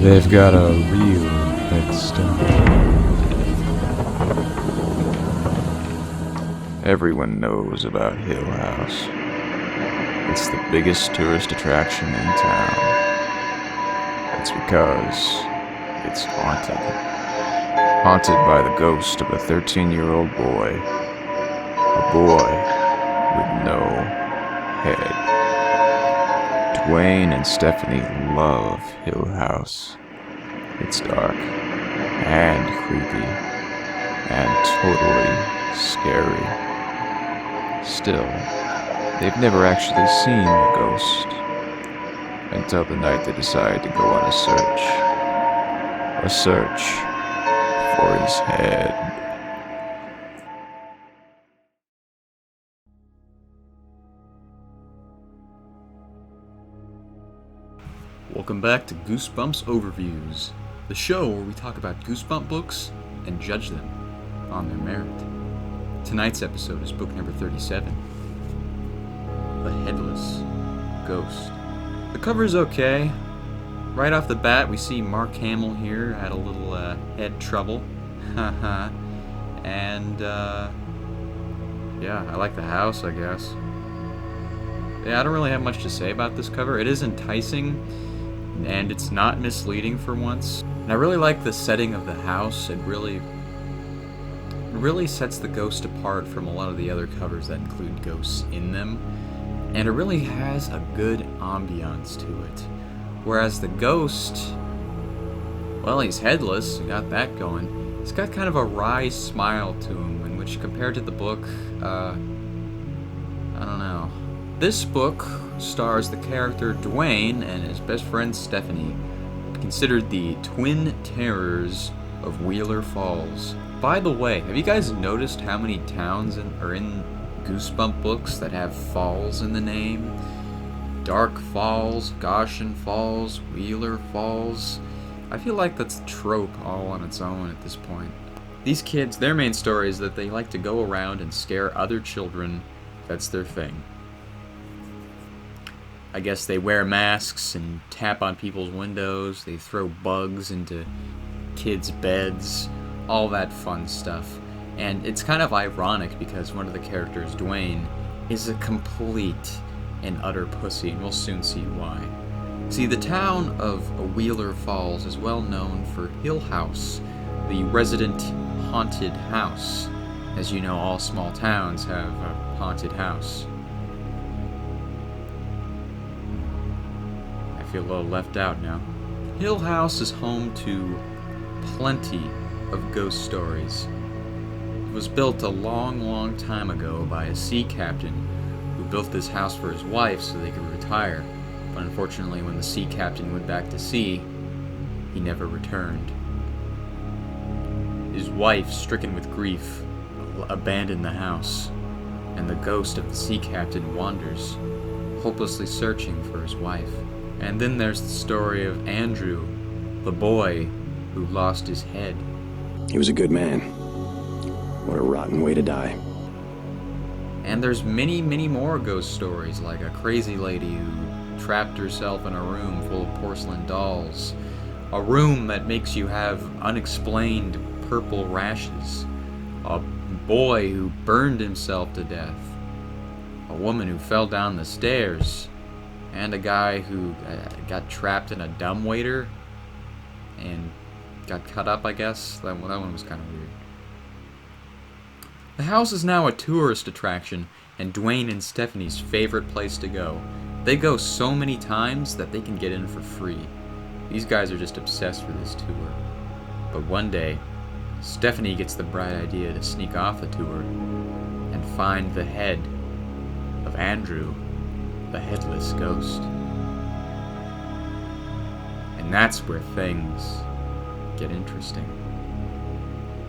They've got a real head start. Everyone knows about Hill House. It's the biggest tourist attraction in town. That's because it's haunted. Haunted by the ghost of a 13-year-old boy. A boy with no head. Dwayne and Stephanie love Hill House. It's dark and creepy and totally scary. Still, they've never actually seen the ghost until the night they decide to go on a search. A search for his head. Welcome back to Goosebumps Overviews, the show where we talk about Goosebump books and judge them on their merit. Tonight's episode is book number 37, The Headless Ghost. The cover's okay. Right off the bat, we see Mark Hamill here had a little head trouble. And, yeah, I like the house, I guess. Yeah, I don't really have much to say about this cover. It is enticing, and it's not misleading for once. And I really like the setting of the house. It really sets the ghost apart from a lot of the other covers that include ghosts in them. And it really has a good ambiance to it. Whereas the ghost, well, he's headless, you got that going. He's got kind of a wry smile to him, in which compared to the book, I don't know. This book stars the character Dwayne and his best friend Stephanie, considered the twin terrors of Wheeler Falls. By the way, have you guys noticed how many towns are in Goosebump books that have falls in the name? Dark Falls, Goshen Falls, Wheeler Falls. I feel like that's a trope all on its own at this point. These kids, their main story is that they like to go around and scare other children. That's their thing. I guess they wear masks and tap on people's windows. They throw bugs into kids' beds. All that fun stuff. And it's kind of ironic because one of the characters, Dwayne, is a complete and utter pussy, and we'll soon see why. See, the town of Wheeler Falls is well known for Hill House, the resident haunted house. As you know, all small towns have a haunted house. I feel a little left out now. Hill House is home to plenty of ghost stories. It was built a long time ago by a sea captain who built this house for his wife so they could retire. But unfortunately, when the sea captain went back to sea, he never returned. His wife, stricken with grief, abandoned the house, and the ghost of the sea captain wanders, hopelessly searching for his wife. And then there's the story of Andrew, the boy who lost his head. He was a good man. What a rotten way to die. And there's many more ghost stories, like a crazy lady who trapped herself in a room full of porcelain dolls. A room that makes you have unexplained purple rashes. A boy who burned himself to death. A woman who fell down the stairs. And a guy who got trapped in a dumbwaiter and got cut up, I guess. That one was kind of weird. The house is now a tourist attraction and Dwayne and Stephanie's favorite place to go. They go so many times that they can get in for free. These guys are just obsessed with this tour. But one day, Stephanie gets the bright idea to sneak off the tour and find the head of Andrew, the headless ghost. And that's where things get interesting.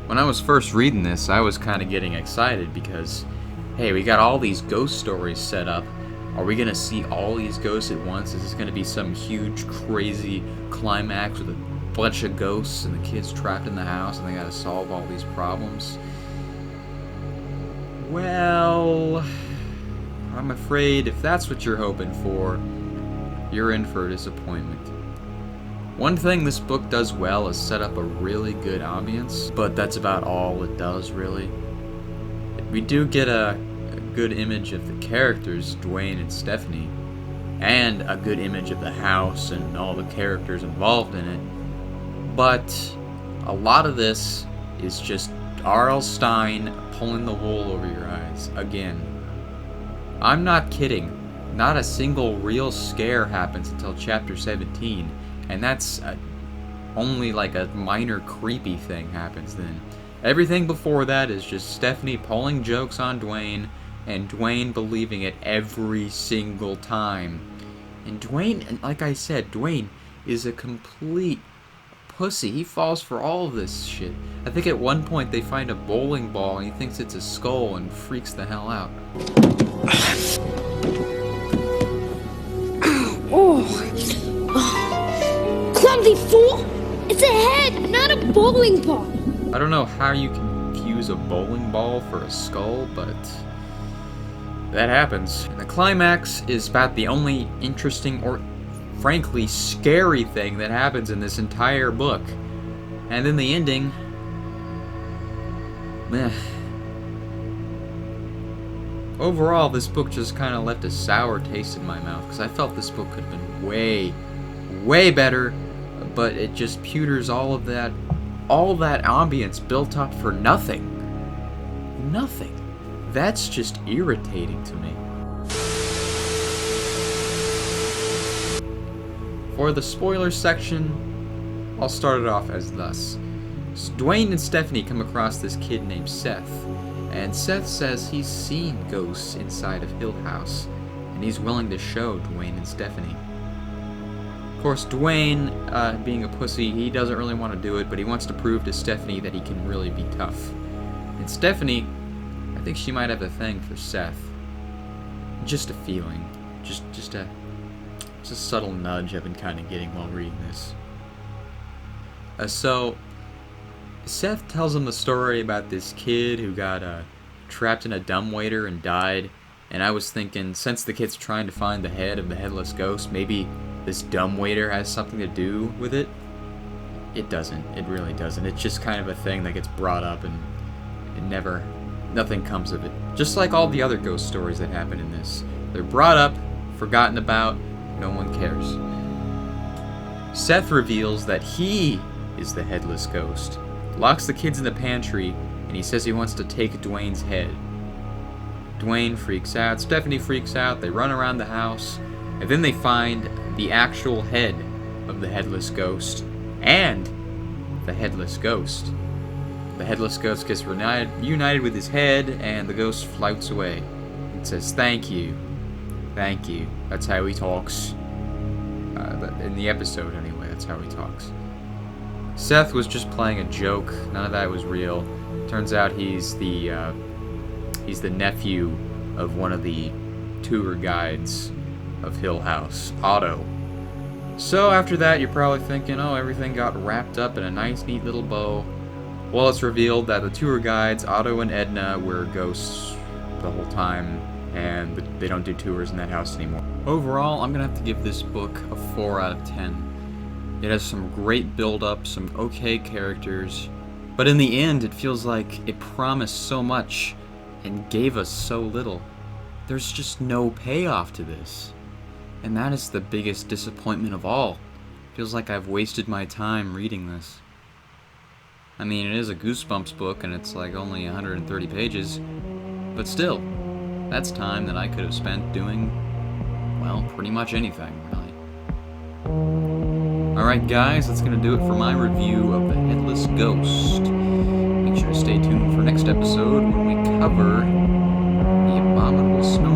When I was first reading this, I was kind of getting excited because, hey, we got all these ghost stories set up. Are we going to see all these ghosts at once? Is this going to be some huge, crazy climax with a bunch of ghosts and the kids trapped in the house and they got to solve all these problems? Well, I'm afraid if that's what you're hoping for, you're in for a disappointment. One thing this book does well is set up a really good ambience, but that's about all it does, really. We do get a good image of the characters, Dwayne and Stephanie, and a good image of the house and all the characters involved in it. But a lot of this is just R.L. Stine pulling the wool over your eyes again. I'm not kidding. Not a single real scare happens until chapter 17, and that's only like a minor creepy thing happens then. Everything before that is just Stephanie pulling jokes on Dwayne, and Dwayne believing it every single time. And Dwayne, like I said, Dwayne is a complete pussy. He falls for all of this shit. I think at one point they find a bowling ball and he thinks it's a skull and freaks the hell out. Clumsy fool! It's a head, not a bowling ball! I don't know how you confuse a bowling ball for a skull, but that happens. And the climax is about the only interesting or frankly scary thing that happens in this entire book. And then the ending, meh. Overall, this book just kind of left a sour taste in my mouth because I felt this book could have been way better, but it just pewters all that ambience built up for nothing. Nothing. That's just irritating to me. For the spoiler section, I'll start it off as thus. Dwayne and Stephanie come across this kid named Seth, and Seth says he's seen ghosts inside of Hill House, and he's willing to show Dwayne and Stephanie. Of course, Dwayne, being a pussy, he doesn't really want to do it, but he wants to prove to Stephanie that he can really be tough. And Stephanie, I think she might have a thing for Seth. Just a feeling. Just a subtle nudge I've been kind of getting while reading this. So, Seth tells him the story about this kid who got trapped in a dumbwaiter and died. And I was thinking, since the kid's trying to find the head of the Headless Ghost, maybe this dumbwaiter has something to do with it. It doesn't. It really doesn't. It's just kind of a thing that gets brought up and nothing comes of it. Just like all the other ghost stories that happen in this. They're brought up, forgotten about, no one cares. Seth reveals that he is the Headless Ghost, locks the kids in the pantry, and he says he wants to take Dwayne's head. Dwayne freaks out, Stephanie freaks out, they run around the house, and then they find the actual head of the Headless Ghost and the Headless Ghost. The Headless Ghost gets reunited with his head, and the ghost floats away. It says, "Thank you. Thank you." That's how he talks. In the episode, anyway, that's how he talks. Seth was just playing a joke. None of that was real. Turns out he's the nephew of one of the tour guides of Hill House, Otto. So after that, you're probably thinking, oh, everything got wrapped up in a nice, neat little bow. Well, it's revealed that the tour guides, Otto and Edna, were ghosts the whole time, and they don't do tours in that house anymore. Overall, I'm going to have to give this book a 4 out of 10. It has some great build-up, some okay characters, but in the end, it feels like it promised so much and gave us so little. There's just no payoff to this. And that is the biggest disappointment of all. Feels like I've wasted my time reading this. I mean, it is a Goosebumps book, and it's like only 130 pages, but still, that's time that I could have spent doing, well, pretty much anything, really. Alright guys, that's going to do it for my review of The Headless Ghost. Make sure to stay tuned for next episode when we cover The Abominable Snowman.